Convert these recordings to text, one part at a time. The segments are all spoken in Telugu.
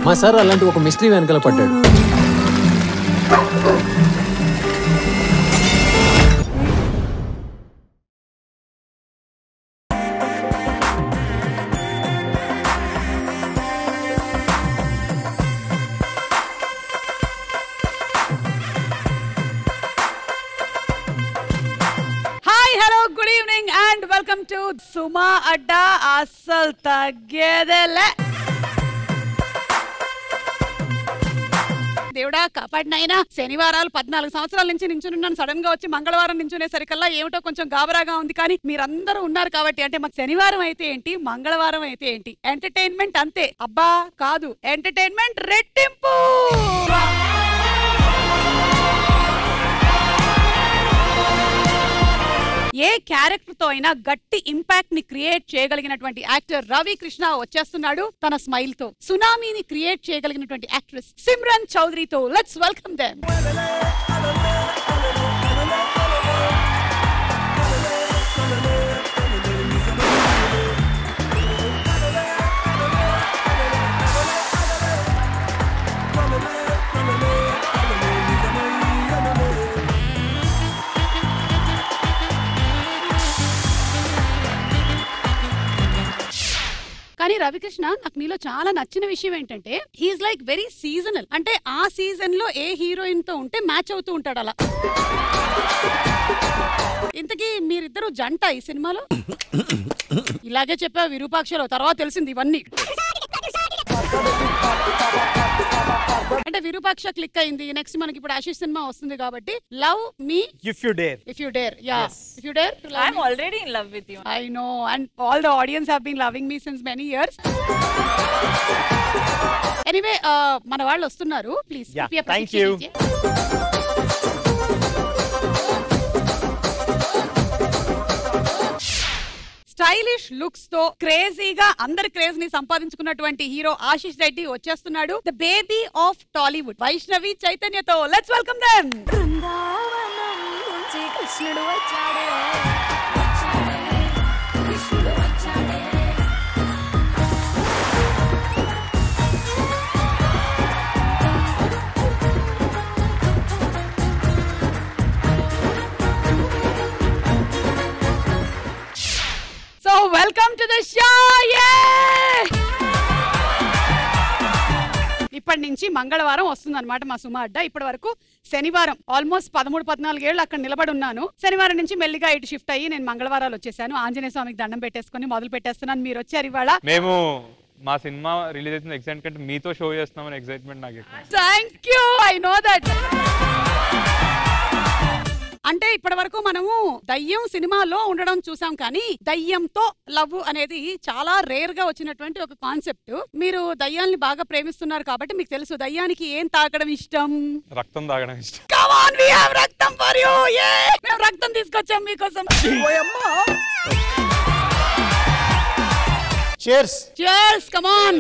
మా సార్ అలాంటి ఒక మిస్టరీ వెనకాల పడ్డాడు. Welcome to Suma Adda Asal Taggedele. దేవుడా కాపాడినైనా శనివారాలు 14 సంవత్సరాల నుంచి నించున్నాను. సడన్ గా వచ్చి మంగళవారం నించునేసరికల్లా ఏమిటో కొంచెం గాబరాగా ఉంది. కానీ మీరందరూ ఉన్నారు కాబట్టి అంటే మాకు శనివారం అయితే ఏంటి మంగళవారం అయితే ఏంటి ఎంటర్టైన్మెంట్ అంతే. అబ్బా కాదు, ఎంటర్టైన్మెంట్ రెట్టింపు. ఏ క్యారెక్టర్ తో అయినా గట్టి ఇంపాక్ట్ ని క్రియేట్ చేయగలిగినటువంటి యాక్టర్ రవి కృష్ణ వచ్చేస్తున్నాడు తన స్మైల్ తో. సునామీని క్రియేట్ చేయగలిగినటువంటి యాక్ట్రెస్ సిమ్రన్ చౌదరితో. Let's welcome them. కానీ రవికృష్ణ నాకు నీలో చాలా నచ్చిన విషయం ఏంటంటే హీఈస్ లైక్ వెరీ సీజనల్. అంటే ఆ సీజన్ లో ఏ హీరోయిన్ తో ఉంటే మ్యాచ్ అవుతూ ఉంటాడు అలా. ఇంతకీ మీరిద్దరు జంట ఈ సినిమాలో? ఇలాగే చెప్పా విరూపాక్షలో, తర్వాత తెలిసింది ఇవన్నీ. అంటే విరూపాక్ష క్లిక్ అయింది. నెక్స్ట్ మనకి ఇప్పుడు ఆశీష్ సినిమా వస్తుంది కాబట్టి love me if you dare. If you dare, yeah. Yes. If you dare, I'm already in love with you. I know, and all the audience have been loving me since many years. Anyway, మన వాళ్ళు వస్తున్నారు. Please. Yeah, thank you. Stylish looks తో క్రేజీగా అందరి క్రేజ్ ని సంపాదించుకున్నటువంటి హీరో ఆశీష్ రెడ్డి వచ్చేస్తున్నాడు. The baby of Tollywood Vaishnavi చైతన్యతో. Let's welcome them. బృందావనం నుంచి కృష్ణుడు వచ్చాడే. So welcome to the show. ఇప్పటి నుంచి మంగళవారం వస్తుందన్నమాట మా సుమా అడ్డా. ఇప్పటి వరకు శనివారం ఆల్మోస్ట్ 13-14 ఏళ్ళు అక్కడ నిలబడి ఉన్నాను. శనివారం నుంచి మెల్లిగా ఇటు షిఫ్ట్ అయ్యి నేను మంగళవారాలు వచ్చేసాను. ఆంజనేయ స్వామికి దండం పెట్టేసుకుని మొదలు పెట్టేస్తున్నాను. మీరు వచ్చారు ఇవాళ. మేము మా సినిమా రిలీజ్ అవుతుంది ఎక్సైట్మెంట్ కంటే మీతో షో చేస్తున్నామని ఎక్సైట్మెంట్ నాకు ఎక్కువ. Thank you, I know that. అంటే ఇప్పటి వరకు మనము దయ్యం సినిమాలో ఉండడం చూసాం, కానీ దయ్యంతో లవ్ అనేది చాలా రేర్ గా వచ్చినటువంటి ఒక కాన్సెప్ట్. మీరు దయ్యాన్ని బాగా ప్రేమిస్తున్నారు కాబట్టి మీకు తెలుసు దయ్యానికి ఏం తాగడం ఇష్టం. రక్తం తాగడం ఇష్టం. కమ్ ఆన్, వి హావ్ రక్తం ఫర్ యు. మేము రక్తం తీసుకొచ్చాం మీకోసం. Cheers. Cheers, come on.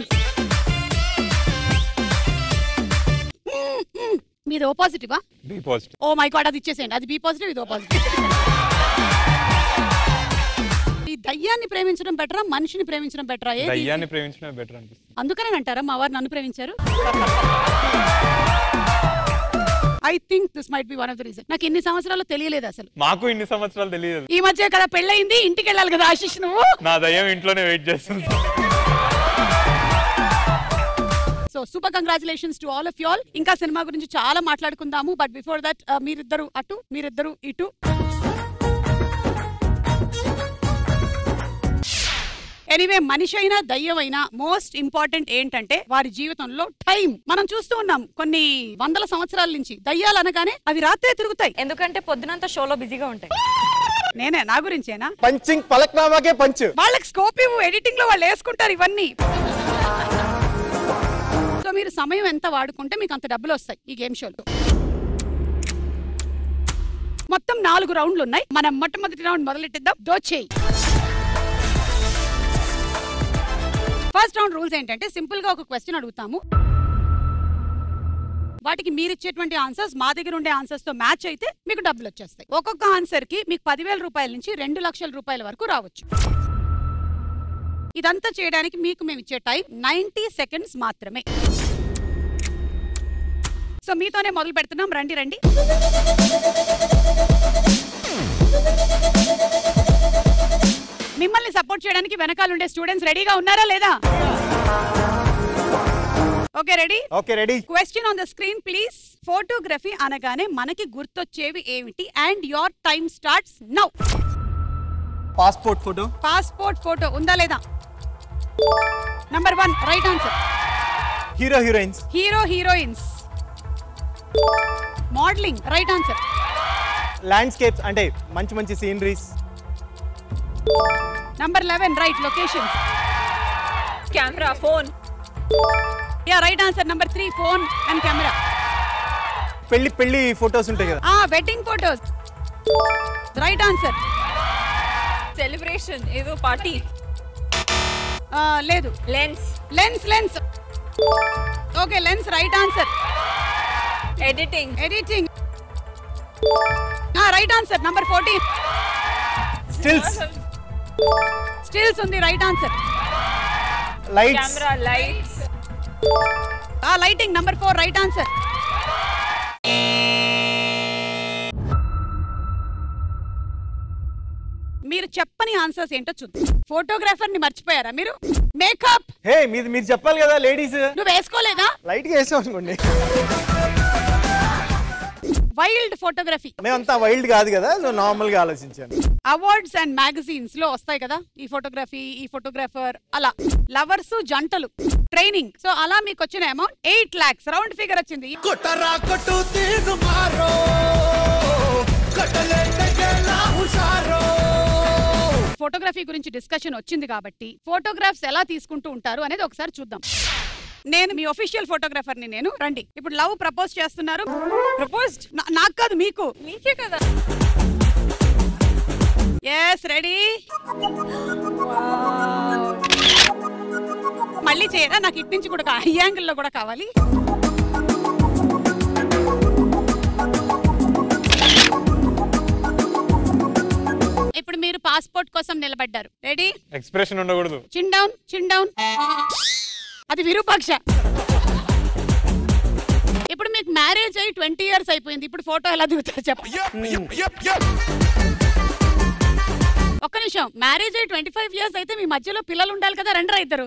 మీది ఓ పాజిటివా? B positive. Oh my god, అది ఇచ్చేసేయండి. అది బి పాజిటివ్, ఇది ఓ పాజిటివ్. ఈ దయ్యాన్ని ప్రేమించడం బెటరా మనిషిని ప్రేమించడం బెటరా? దయ్యాన్ని ప్రేమించడం బెటర్ అనిపిస్తుంది. అందుకనే అంటారా మా వారు నన్ను ప్రేమించారు? I think this might be one of the reason. నాకు ఎన్ని సంవత్సరాలు తెలియలేదు అసలు. మాకు ఇన్ని సంవత్సరాలు తెలియదు. ఈ మధ్య కదా పెళ్ళయింది, ఇంటికి వెళ్ళాలి కదా ఆశీష్ నువ్వు. నా దయ్యం ఇంట్లోనే వెయిట్ చేస్తుంది. So super congratulations to all of you all. ఇంకా సినిమా గురించి చాలా మాట్లాడుకుందాము. బట్ బిఫోర్ దట్ మీరిద్దరు అటు, మీరిద్దరు ఇటు. ఎనీవే, మనిషి అయినా దయ్యం అయినా మోస్ట్ ఇంపార్టెంట్ ఏంటంటే వారి జీవితంలో టైం. మనం చూస్తూ ఉన్నాం కొన్ని వందల సంవత్సరాల నుంచి దయ్యాలు అనగానే అవి రాత్రే తిరుగుతాయి. ఎందుకంటే పొద్దునంతా షోలో బిజీగా ఉంటాయి. నేనే నా గురించేనా? పంచింగ్ పలక్నామాకే పంచ్. వాళ్ళకి స్కోప్ ఇవ్వు, ఎడిటింగ్ లో వాళ్ళు వేసుకుంటారు ఇవన్నీ. సో మీరు సమయం ఎంత వాడుకుంటే మీకు అంత డబ్బులు వస్తాయి ఈ గేమ్ షోలో. మొత్తం 4 రౌండ్లు ఉన్నాయి. మనం మొట్టమొదటి రౌండ్ మొదలెట్టిద్దాం. దోచేయి. ఫస్ట్ రౌండ్ రూల్స్ ఏంటంటే సింపుల్ గా ఒక క్వశ్చన్ అడుగుతాము. వాటికి మీరు ఇచ్చేటువంటి ఆన్సర్స్ మా దగ్గర ఉండే ఆన్సర్స్ తో మ్యాచ్ అయితే మీకు డబ్బులు వచ్చేస్తాయి. ఒక్కొక్క ఆన్సర్ కి మీకు 10,000 రూపాయల నుంచి 2 లక్షల రూపాయల వరకు రావచ్చు. ఇదంతా చేయడానికి మీకు మేము ఇచ్చే టైం 90 సెకండ్స్ మాత్రమే. సో మీతోనే మొదలు పెడుతున్నాం. రండి రండి. మిమ్మల్ని సపోర్ట్ చేయడానికి వెనకాల ఉండే స్టూడెంట్స్ రెడీగా ఉన్నారా లేదా? Okay ready? Okay ready. Question on the screen please. Photography అనగానే మనకి గుర్తొచ్చేవి ఏమిటి? And your time starts now. Passport photo. Passport photo ఉందా లేదా? Number 1 right answer. Hero heroines. Hero heroines. Modelling right answer. Landscapes అంటే మంచి మంచి sceneries. Number 11 right. Locations. Camera, phone. Yeah right answer. Number 3 phone and camera. పెళ్లి ఫోటోస్ ఉంటాయి కదా. Wedding photos right answer. Celebration, ఏదో పార్టీ. లేదు. Lens. Lens. Okay lens right answer. Editing. Right answer. Number 14 stills ఉంది right answer. Lights. Camera, lights. Lighting number 4 right answer. మీరు చెప్పని ఆన్సర్స్ ఏంటో చూద్దాం. ఫోటోగ్రాఫర్ ని మర్చిపోయారా మీరు? మేకప్. హే మీరు చెప్పాలి కదా లేడీస్. నువ్వు వేసుకోలేదా? లైట్ గా వేసాం అనుకోండి. Wild photography. మేమంతా వైల్డ్ కాదు కదా, సో నార్మల్ గా ఆలోచించాను. అవార్డ్స్ అండ్ మ్యాగజైన్స్ లో వస్తాయి కదా ఈ ఫోటోగ్రఫీ, ఈ ఫోటోగ్రాఫర్, అలా లవర్స్ జంటలు ట్రైనింగ్. సో అలా మీకు వచ్చిన అమౌంట్ 8 lakhs. రౌండ్ ఫిగర్ వచ్చింది. ఫోటోగ్రఫీ గురించి డిస్కషన్ వచ్చింది కాబట్టి ఫోటోగ్రాఫ్స్ ఎలా తీసుకుంటూ ఉంటారు అనేది ఒకసారి చూద్దాం. నేను మీ ఒఫిషియల్ ఫోటోగ్రాఫర్ ని. నేను రండి. ఇప్పుడు లవ్ ప్రపోజ్ చేస్తున్నారు. ప్రపోజ్డ్? నాకు కాదు, మీకు. మీకే కదా. Yes ready. మళ్ళీ చేయరా? నాకు ఇటు నుంచి కూడా ఈ యాంగిల్ లో కూడా కావాలి. ఇప్పుడు మీరు పాస్పోర్ట్ కోసం నిలబడ్డారు. రెడీ? ఎక్స్ప్రెషన్ ఉండకూడదు. చిన్ డౌన్. అది విరూపాక్ష. ఇప్పుడు మీకు మ్యారేజ్ అయ్యి 20 years అయిపోయింది. ఇప్పుడు ఫోటో ఎలా దిగుతారు చెప్పండి. ఒక్క నిమిషం. మ్యారేజ్ అయ్యి 25 years అయితే మీ మధ్యలో పిల్లలు ఉండాలి కదా. రండి ఇద్దరు.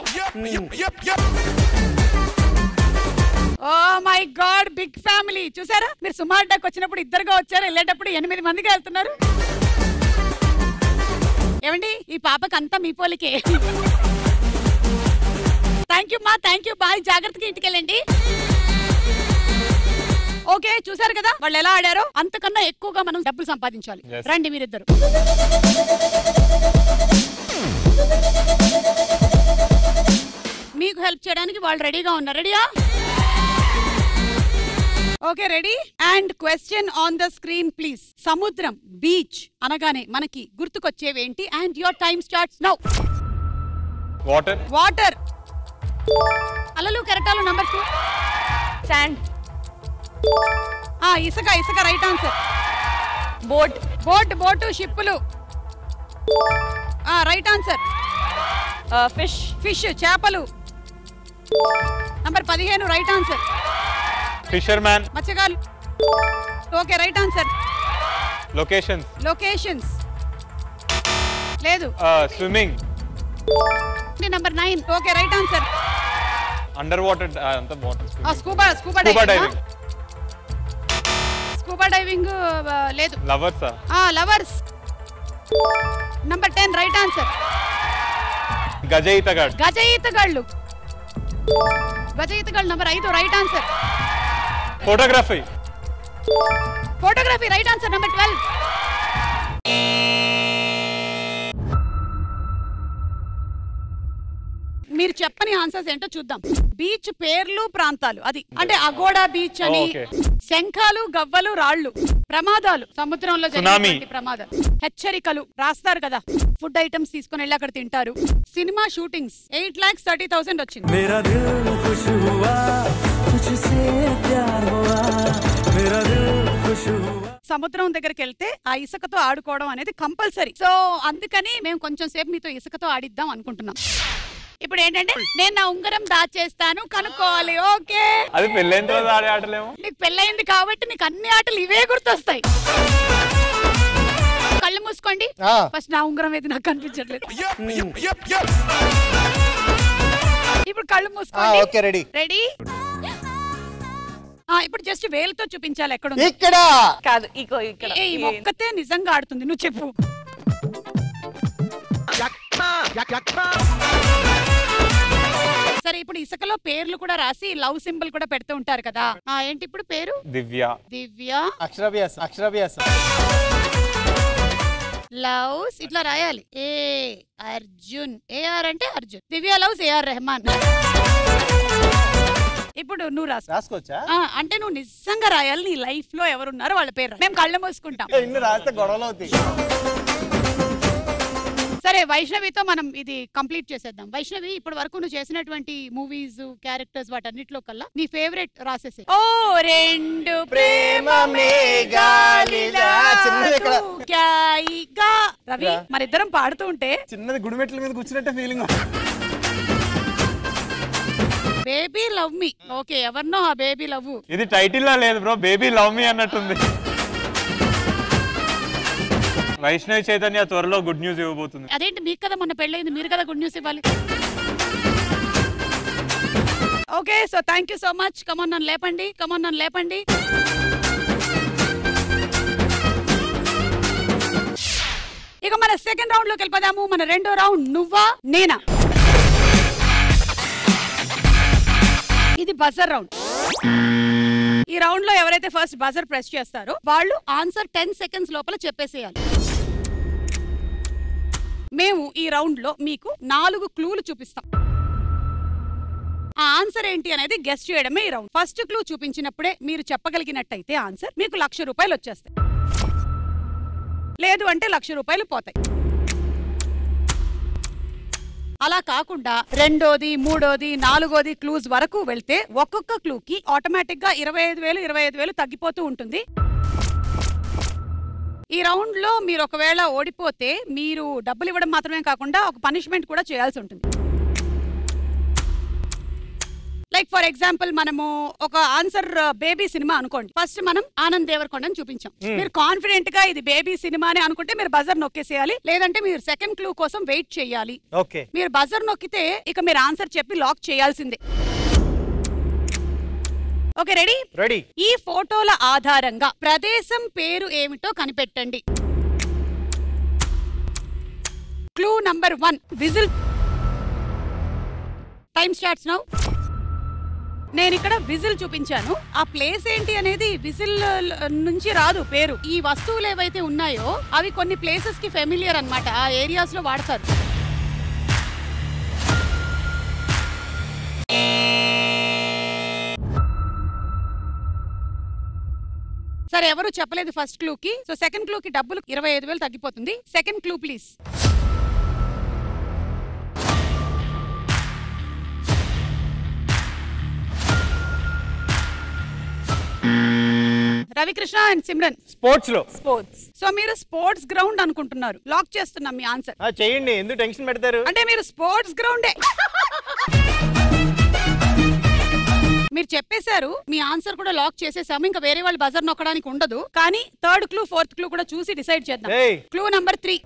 Oh my god, big family. చూసారా? మీరు సుమార్డాకి వచ్చినప్పుడు ఇద్దరుగా వచ్చారు, వెళ్ళేటప్పుడు 8 మందిగా వెళ్తున్నారు. ఏమండి ఈ పాపకి అంతా మీ పోలికే. థ్యాంక్ యూ మా, థ్యాంక్ యూ. బాయ్. జాగ్రత్తగా ఇంటికి వెళ్ళండి. ఓకే చూసారు కదా వాళ్ళు ఎలా ఆడారో. అంతకన్నా ఎక్కువగా మనం డబ్బులు సంపాదించాలి. రండి మీరిద్దరు. మీకు హెల్ప్ చేయడానికి వాళ్ళు రెడీగా ఉన్నారు. రెడీయా? Okay ready. And question on the screen please. సముద్రం, బీచ్ అనగానే మనకి గుర్తుకొచ్చేవేంటి? And your time starts now. Water. అలలు, కెరటాలు. Number 2 sand. ఇసుక రైట్ ఆన్సర్. బోట్. షిప్పులు. Right answer. ఫిష్. చేపలు. Number 15 right answer. ఫిషర్మ్యాన్. మత్స్యకారులు. Okay right answer. లొకేషన్స్. లేదు. Swimming. Number 9 okay right answer. Under water. అంత వాటర్. Scuba diving. లేదు. లవర్స్. Number 10 right answer. గజయితగాళ్ళు. Number 5 right answer. Photography right answer. Number 12. మీరు చెప్పని ఆన్సర్స్ ఏంటో చూద్దాం. బీచ్ పేర్లు, ప్రాంతాలు. అది అంటే అగోడా బీచ్ అని. శంఖాలు, గవ్వలు, రాళ్లు. ప్రమాదాలు, సముద్రంలో జరిగే ప్రమాదాలు. హెచ్చరికలు రాస్తారు కదా. ఫుడ్ ఐటమ్స్ తీసుకుని వెళ్ళి అక్కడ తింటారు. సినిమా షూటింగ్స్ 8,30,000 వచ్చింది. సముద్రం దగ్గరికి వెళ్తే ఆ ఇసుకతో ఆడుకోవడం అనేది కంపల్సరీ. సో అందుకని మేము కొంచెం సేపు మీతో ఇసుకతో ఆడిద్దాం అనుకుంటున్నాం. ఇప్పుడు ఏంటంటే నేను నా ఉంగరం దాచేస్తాను, కనుక్కోవాలి. ఓకే, అది పెళ్ళైన తర్వాత ఆడే ఆటలేమో. నీకు పెళ్ళయింది కాబట్టి నీకు అన్ని ఆటలు ఇవే గుర్తొస్తాయి. కళ్ళు మూసుకోండి. ఫస్ట్ నా ఉంగరం ఏది నాకు కనిపించట్లేదు. ఇప్పుడు కళ్ళు మూసుకోండి. Okay, ready ready. ఇప్పుడు జస్ట్ వేలుతో చూపించాలి ఎక్కడ ఇక్కడ కాదు, ఇగో ఇక్కడ. ఈ ఒక్కతే నిజంగా ఆడుతుంది, నువ్వు చెప్పు. సరే, ఇప్పుడు ఇసుకలో పేర్లు కూడా రాసి లవ్ సింబల్ కూడా పెడుతూ ఉంటారు కదా. ఏంటి ఇప్పుడు పేరు? దివ్య. దివ్య. అక్షరాభ్యాసం. లవ్స్ ఇట్లా రాయాలి. ఏ అర్జున్, ఏఆర్ అంటే అర్జున్. దివ్య లవ్స్ ఏఆర్ రెహమాన్. ఇప్పుడు నువ్వు రాసుకోవచ్చా? అంటే నువ్వు నిజంగా రాయాలి. నీ లైఫ్ లో ఎవరున్నారో వాళ్ళ పేరు. మేము కళ్ళు మూసుకుంటాం. ఇన్ని రాస్తే గొడవలు అవుతాయి. సరే, వైష్ణవితో మనం ఇది కంప్లీట్ చేసేద్దాం. వైష్ణవి, ఇప్పటి వరకు నువ్వు చేసినటువంటి మూవీస్, క్యారెక్టర్స్, వాటన్నిటిలో కల్లా నీ ఫేవరెట్ రాసేసే. ఓ రెండు ప్రేమ మేఘాలిలా తూకాయిగా. రవి, మరిద్దరం పాడుతూ ఉంటే చిన్నది గుడిమెట్ల మీద కూర్చున్నట్టే feeling. Baby love me. Okay, ఎవరినో ఆ బేబీ లవ్. ఇది టైటిల్ లా లేదు బ్రో, బేబీ లవ్ మీ అన్నట్టుంది. వైష్ణవి చైతన్య త్వరలో గుడ్ న్యూస్ ఇవ్వబోతుంది. అదేంటి, మీకు కదా మొన్న పెళ్ళైంది, మీరు కదా గుడ్ న్యూస్ ఇవ్వాలి. Okay, so thank you so much. Come on, నన్ను లేపండి. కమాన్, నన్ను లేపండి. ఇక మన సెకండ్ రౌండ్ లోకి వెళ్ళిపోదాము. మన రెండో రౌండ్ నువ్వా నేనా. ఇది బజర్ రౌండ్. ఈ రౌండ్ లో ఎవరైతే ఫస్ట్ బజర్ ప్రెస్ చేస్తారో వాళ్ళు ఆన్సర్ 10 సెకండ్స్ లోపల చెప్పేసేయాలి. మేము ఈ రౌండ్ లో మీకు 4 క్లూలు చూపిస్తాం. ఆ ఆన్సర్ ఏంటి అనేది గెస్ చేయడమే ఈ రౌండ్. ఫస్ట్ క్లూ చూపించినప్పుడే మీరు చెప్పగలిగినట్టయితే ఆన్సర్ మీకు 1,00,000 రూపాయలు వచ్చేస్తాయి. లేదు అంటే 1,00,000 రూపాయలు పోతాయి. అలా కాకుండా రెండోది, మూడోది, నాలుగోది క్లూస్ వరకు వెళ్తే ఒక్కొక్క క్లూకి ఆటోమేటిక్ గా 25,000 తగ్గిపోతూ ఉంటుంది. ఈ రౌండ్ లో మీరు ఒకవేళ ఓడిపోతే మీరు డబ్బులు ఇవ్వడం మాత్రమే కాకుండా ఒక పనిష్మెంట్ కూడా చేయాల్సి ఉంటుంది. లైక్ ఫర్ ఎగ్జాంపుల్, మనము ఒక ఆన్సర్ బేబీ సినిమా అనుకోండి. ఫస్ట్ మనం ఆనంద్ దేవరకొండని చూపించాం. మీరు కాన్ఫిడెంట్ గా ఇది బేబీ సినిమా అని అనుకుంటే మీరు బజర్ నొక్కేసేయాలి. లేదంటే మీరు సెకండ్ క్లూ కోసం వెయిట్ చేయాలి. మీరు బజర్ నొక్కితే ఇక మీరు ఆన్సర్ చెప్పి లాక్ చేయాల్సిందే. Okay, ready? రెడీ. ఈ ఫోటోల ఆధారంగా ప్రదేశం పేరు ఏమిటో కనిపెట్టండి. Clue number 1, whistle. Time starts now. నేను ఇక్కడ విజిల్ చూపించాను. ఆ ప్లేస్ ఏంటి అనేది విజిల్ నుంచి రాదు పేరు. ఈ వస్తువులు ఏవైతే ఉన్నాయో అవి కొన్ని ప్లేసెస్ కి ఫెమిలియర్ అన్నమాట. ఆ ఏరియాస్ లో వాడతారు. సరే, ఎవరు చెప్పలేదు ఫస్ట్ క్లూకి. సో సెకండ్ క్లూకి డబ్బులు 25,000 తగ్గిపోతుంది. Second clue please. Ravikrishna and Simran. Sports లో. సో మీరు స్పోర్ట్స్ గ్రౌండ్ అనుకుంటున్నారు. లాక్ చేస్తున్నాం మీ ఆన్సర్. చేయండి, ఎందుకు టెన్షన్ పెడతారు? అంటే మీరు స్పోర్ట్స్ గ్రౌండే మీరు చెప్పేశారు. మీ ఆన్సర్ కూడా లాక్ చేసేసాము. ఇంకా వేరే వాళ్ళు బజర్ నొక్కడానికి ఉండదు. కానీ థర్డ్ క్లూ, ఫోర్త్ క్లూ కూడా చూసి డిసైడ్ చేద్దాం. Clue number 3,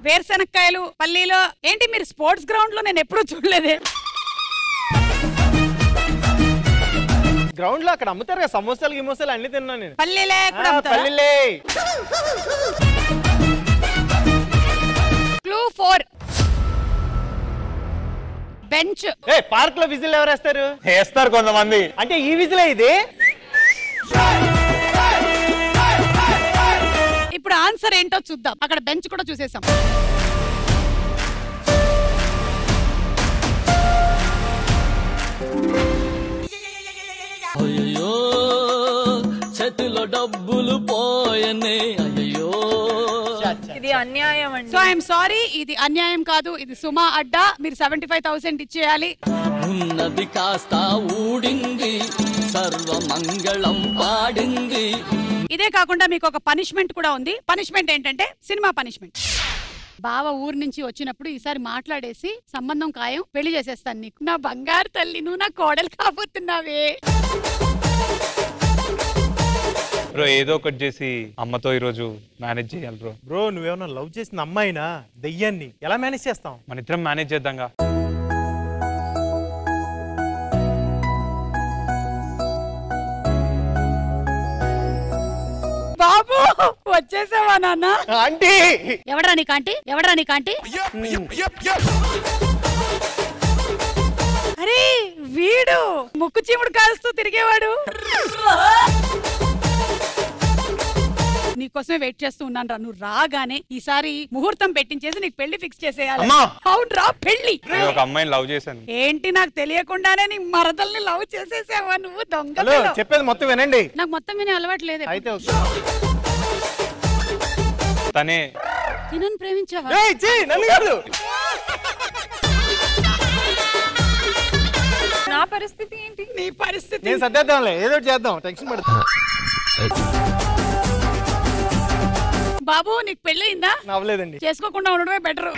వేరుశెనక్కాయలు పల్లీలో. ఏంటి, మీరు స్పోర్ట్స్ గ్రౌండ్ లో నేను ఎప్పుడూ చూడలేదే. గ్రౌండ్ లో అక్కడ అమ్ముతారు కదా సమోసాలు గిమోసాలు అన్ని తిన్నాను నేను. పల్లీలే కూడా అమ్ముతారా? పల్లీలే. Clue 4, bench. పార్క్ లో విజిల్ ఎవరు వేస్తారు? వేస్తారు కొంతమంది. అంటే ఈ విజిలే ఇది. ఇప్పుడు ఆన్సర్ ఏంటో చూద్దాం. అక్కడ బెంచ్ కూడా చూసేసాం. అయ్యో చేతిలో డబ్బులు పోయనే. అయ్యో ఇది అన్యాయం అండి. సో ఐఎమ్ సారీ, ఇది అన్యాయం కాదు. ఇది సుమా అడ్డా. మీరు 75,000 ఇచ్చేయాలి. ఉన్నది కాస్త ఊడింది, సర్వమంగళం పాడింది. ఇదే కాకుండా మీకు ఒక పనిష్మెంట్ కూడా ఉంది. పనిష్మెంట్ ఏంటంటే సినిమా పనిష్మెంట్. బావ ఊరు నుంచి వచ్చినప్పుడు ఈసారి మాట్లాడేసి సంబంధం ఖాయం, పెళ్లి చేసేస్తాను నీకు. నా బంగారు తల్లి, నువ్వు నా కోడలు కాబోతున్నావే. బ్రో ఏదో ఒకటి చేసి అమ్మతో ఈరోజు మేనేజ్ చేయాలి బ్రో. బ్రో నువ్వేమన్నా లవ్ చేసిన అమ్మాయినా దయ్యాన్ని ఎలా మేనేజ్ చేస్తాం? మన ఇద్దరం మేనేజ్ చేద్దాంగా. బాబు వచ్చేసావా నాన్న? ఆంటీ ఎవడరా నీకు ఆంటీ? ఎవడరా నీకు ఆంటీ? అరే వీడు ముక్కు చీముడు కాలుస్తూ తిరిగేవాడు. నీకోసమే వెయిట్ చేస్తూ ఉన్నాను రా. నువ్వు రాగానే ఈసారి ముహూర్తం పెట్టించేసి నీకు పెళ్లి ఫిక్స్ చేసేయాలి. అవును రా, పెళ్లి. నేను ఒక అమ్మాయిని లవ్ చేశాను. ఏంటి నాకు తెలియకుండానే నీ మరదల్ని లవ్ చేసేసావా నువ్వు? దొంగ. చెప్పేది మొత్తం వినండి. నాకు మొత్తం వినే అలవాటు లేదు. అయితే తనే తినని ప్రేమించావా? నన్ను కాదు. నా పరిస్థితి ఏంటి? నీ పరిస్థితి నేను సర్దేద్దాంలే, ఏదో చేద్దాం. టెన్షన్ పడతా. బాబు నీకు పెళ్ళయిందా? నవ్వలేదండి. చేసుకోకుండా ఉండడమే బెటర్.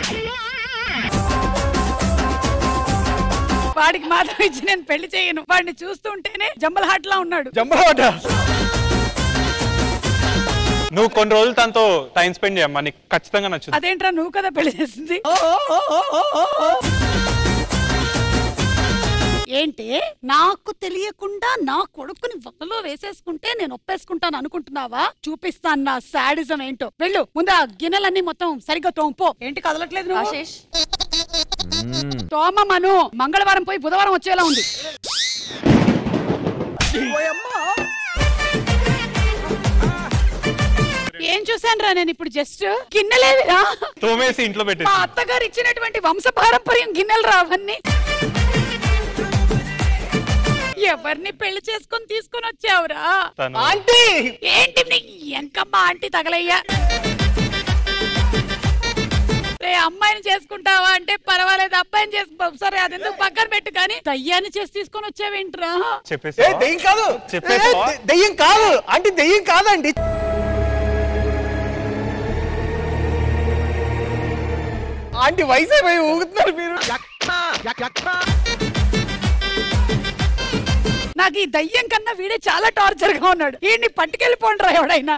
వాడికి మాత్రం ఇచ్చి నేను పెళ్లి చేయను. వాడిని చూస్తుంటేనే జంబల్ హాట్ లా ఉన్నాడు. జంబల్ హాట్? నువ్వు కొన్ని రోజులు తనతో టైం స్పెండ్ చేయమ్మా, నీకు ఖచ్చితంగా నచ్చుతుంది. అదేంట్రా, నువ్వు కదా పెళ్లి చేసింది. ఏంటి నాకు తెలియకుండా నా కొడుకుని వలలో వేసేసుకుంటే నేను ఒప్పేసుకుంటాను అనుకుంటున్నావా? చూపిస్తాను నా శాడిజం ఏంటో. వెళ్ళు ముందు ఆ గిన్నెలన్నీ మొత్తం సరిగ్గా తోంపో. ఏంటి కదలట్లేదు నువ్వు? ఆశీష్ తోమను. మంగళవారం పోయి బుధవారం వచ్చేలా ఉంది. ఏం చూసాను రా నేను ఇప్పుడు? జస్ట్ గిన్నెలేవిరా, తోమేసి ఇంట్లో పెట్టి మా అత్తగారు ఇచ్చినటువంటి వంశపారంపర్యం గిన్నెలు రా అవన్నీ. ఎవరిని పెళ్లి చేసుకొని తీసుకొని వచ్చావురా? ఆంటీ ఏంటి ఎంకమ్మా ఆంటీ తగలయ్యా? రే అమ్మాయిని చేసుకుంటావా అంటే పర్వాలేదు, అబ్బాయిని చేసుకో. సరే అదెందుకు పక్కన పెట్టు, కానీ దయ్యాన్ని చేసి తీసుకొని వచ్చావేంట్రా? చెప్పేసి దెయ్యం కాదు. చెప్పేసి దెయ్యం కాదు ఆంటీ, దెయ్యం కాదండి. ఆంటీ వయసు అయిపోయి ఊగుతున్నారు మీరు. నాకు ఈ దయ్యం కన్నా వీడే చాలా టార్చర్ గా ఉన్నాడు. వీడిని పట్టుకెళ్ళిపోండిరా ఎవడైనా.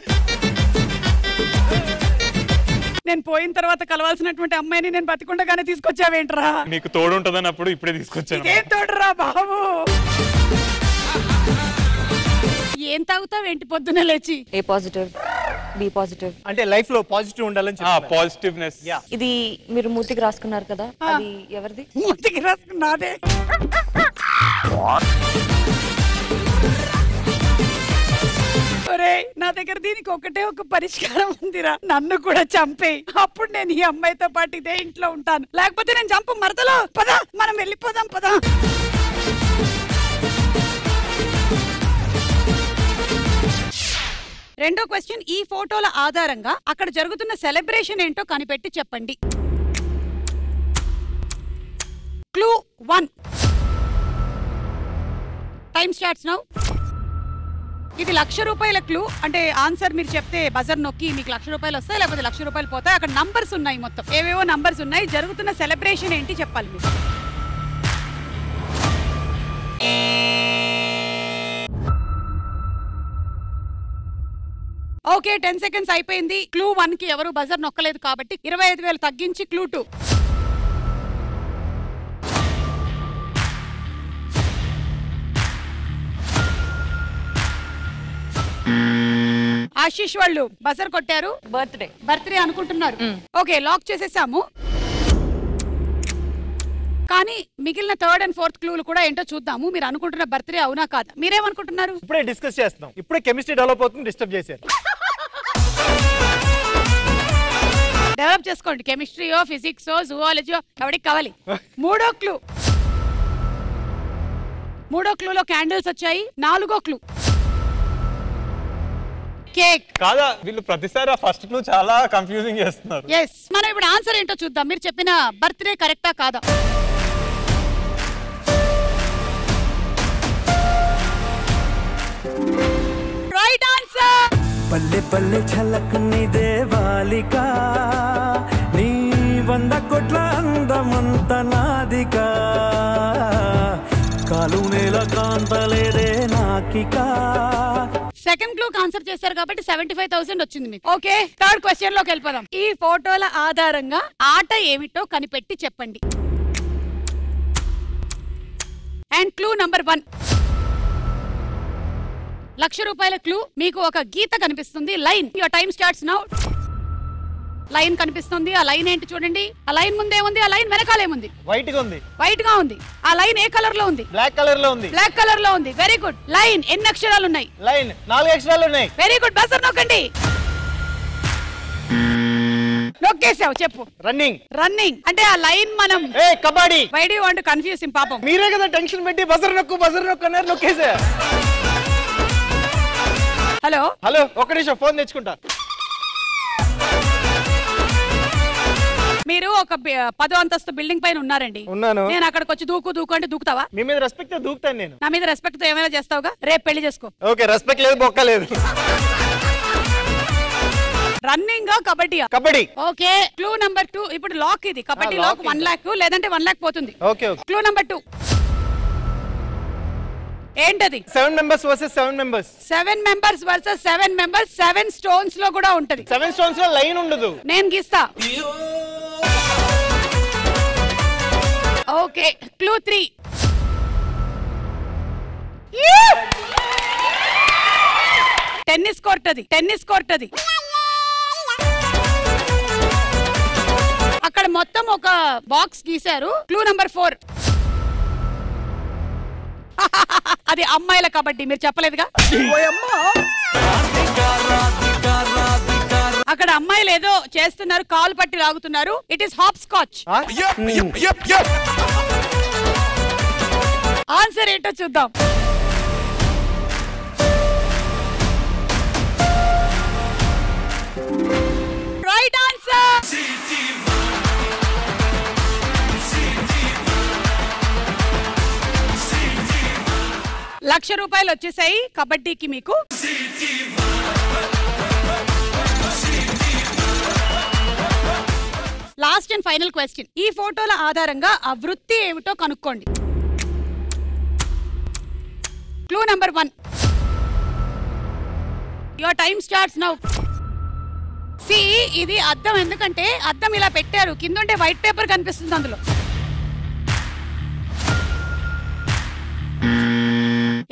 నేను పోయిన తర్వాత కలవాల్సినటువంటి అమ్మాయిని నేను బతికుండగానే తీసుకొచ్చావేంట్రా? నీకు తోడు ఉంటదని అప్పుడు ఇప్పుడే తీసుకొచ్చాను. ఏం తోడురా బాబు? ఏం తాగుతావేంటి పొద్దున లేచి? ఏ పాజిటివ్, బి పాజిటివ్. అంటే లైఫ్ లో పాజిటివ్ ఉండాలని చెప్పి. పాజిటివ్నెస్. ఇది మీరు మూతికి రాసుకున్నారు కదా, అది ఎవరిది? మూతికి రాసుకున్నాదే. నా దగ్గర దీనికి ఒకటే ఒక పరిష్కారం ఉందిరా. నన్ను కూడా చంపేయి, అప్పుడు నేను ఈ అమ్మాయితో పాటు ఇదే ఇంట్లో ఉంటాను. లేకపోతే నేను చంపు మరదలో. పద మనం వెళ్ళిపోదాం, పద. రెండో క్వశ్చన్, ఈ ఫోటోల ఆధారంగా అక్కడ జరుగుతున్న సెలబ్రేషన్ ఏంటో కనిపెట్టి చెప్పండి. క్లూ 1. Time starts now. ఇది 1,00,000 రూపాయల క్లూ. అంటే ఆన్సర్ మీరు చెప్తే బజర్ నొక్కి మీకు 1,00,000 రూపాయలు వస్తాయి, లేకపోతే 1,00,000 రూపాయలు పోతాయి. అక్కడ నంబర్స్ ఉన్నాయి, మొత్తం ఏవేవో నంబర్స్ ఉన్నాయి. జరుగుతున్న సెలబ్రేషన్ ఏంటి చెప్పాలి మీరు. ఓకే, 10 సెకండ్స్ అయిపోయింది. క్లూ 1 కి ఎవరు బజర్ నొక్కలేదు కాబట్టి 25,000 తగ్గించి క్లూ 2. ఆశీష్ వాళ్ళు బజర్ కొట్టారు. బర్త్డే అనుకుంటున్నారు. ఓకే, లాక్ చేసేసాము. కానీ మిగిలిన 3rd and 4th క్లూలు కూడా ఏంటో చూద్దాము. మీరు అనుకుంటున్న బర్త్డే అవునా కాదా? మీరేమనుకుంటున్నారు? ఇప్పుడే డిస్కస్ చేస్తున్నాం. ఇప్పుడే కెమిస్ట్రీ డెవలప్ అవుతుంది. డిస్టర్బ్ చేశారు. డెవలప్ చేసుకోండి. కెమిస్ట్రీయో, ఫిజిక్సో, జువాలజీయో ఎవరికి కావాలి? 3వ క్లూ. 3వ క్లూలో క్యాండిల్స్ వచ్చాయి. 4వ క్లూ కేక్. కాదా? వీళ్ళు ప్రతిసారి ఆ ఫస్ట్ క్లూ చాలా కన్ఫ్యూజింగ్ చేస్తున్నారు. ఎస్, మనం ఇప్పుడు ఆన్సర్ ఏంటో చూద్దాం. మీరు చెప్పిన బర్త్డే కరెక్టా కాదా? పల్లె పల్లె ఛలక్నిదే బాలిక నీ 100 కోట్ల అందమంత నాదిక కాలు నేల కాంతలేదే నాకిక. సెకండ్ క్లూ ఆన్సర్ చేశారు కాబట్టి 75,000 వచ్చింది మీకు. ఓకే, థర్డ్ క్వశ్చన్ లోకి వెళ్ళిపోదాం. ఈ ఫోటోల ఆధారంగా ఆట ఏమిటో కనిపెట్టి చెప్పండి. అండ్ క్లూ నంబర్ 1, 1,00,000 రూపాయల క్లూ. మీకు ఒక గీత కనిపిస్తుంది, line. Your time starts now. Line కనిపిస్తుంది, ఆ లైన్ ఏంటి చూడండి. ఆ లైన్ ముందే ఉంది, ఆ లైన్ వెనకాలేముంది? వైట్ గా ఉంది. వైట్ గా ఉంది. ఆ లైన్ ఏ కలర్ లో ఉంది? బ్లాక్ కలర్ లో ఉంది. బ్లాక్ కలర్ లో ఉంది. Very good. లైన్ ఎన్ని అక్షరాలు ఉన్నాయి? లైన్ 4 అక్షరాలు ఉన్నాయి. Very good. బజర్ నొక్కండి. నొక్కేసావు, చెప్పు. రన్నింగ్. రన్నింగ్ అంటే ఆ లైన్ మనం kabaddi. Why do you want to confuse him? పాపం మీరే కదా టెన్షన్ పెట్టి బజర్ నొక్కు అన్నారు, నొక్కేసా. హలో హలో, ఒక్క నిమిషం ఫోన్ తెచ్చుకుంటా. మీరు ఒక 10వ అంతస్తు బిల్డింగ్ పైన ఉన్నారండి. ఉన్నాను. నేను అక్కడికి వచ్చి దూకు అంటే దూకుతావా? మీ మీద రెస్పెక్ట్ దూకుతాను నేను. నా మీద రెస్పెక్ట్ తో ఏమైనా చేస్తావుగా? రేపు పెళ్లి చేసుకో. ఓకే, రెస్పెక్ట్ లేదు, బొక్క లేదు. Running kabaddi? Kabaddi. Okay, clue number 2. ఇప్పుడు లాక్ ఇది. కబడ్డీ లాక్ 1 లాక్, లేదంటే 1 లాక్ పోతుంది. ఓకే. క్లూ నంబర్ 2 ఏంటది? 7 members versus 7 members. 7 members versus 7 members. 7 stones లో కూడా ఉంటది. 7 స్టోన్స్ లో లైన్ ఉండదు. నేను గీస్తా. Okay, clue 3. టెన్నిస్ కోర్ట్ అది. టెన్నిస్ కోర్ట్ అది. అక్కడ మొత్తం ఒక బాక్స్ గీశారు. Clue number 4. అది అమ్మాయిల కబడ్డీ. మీరు చెప్పలేదుగా? అక్కడ అమ్మాయిలు ఏదో చేస్తున్నారు, కాలు పట్టి లాగుతున్నారు. It is hopscotch. Answer ఏంటో చూద్దాం. Right answer. 1,00,000 రూపాయలు వచ్చేసాయి కబడ్డీకి మీకు. Last and final question. ఈ ఫోటోల ఆధారంగా ఆ వృత్తి ఏమిటో కనుక్కోండి. Clue number 1. Your time starts now. సి, ఇది అద్దం. ఎందుకంటే అద్దం ఇలా పెట్టారు, కిందంటే వైట్ పేపర్ కనిపిస్తుంది అందులో.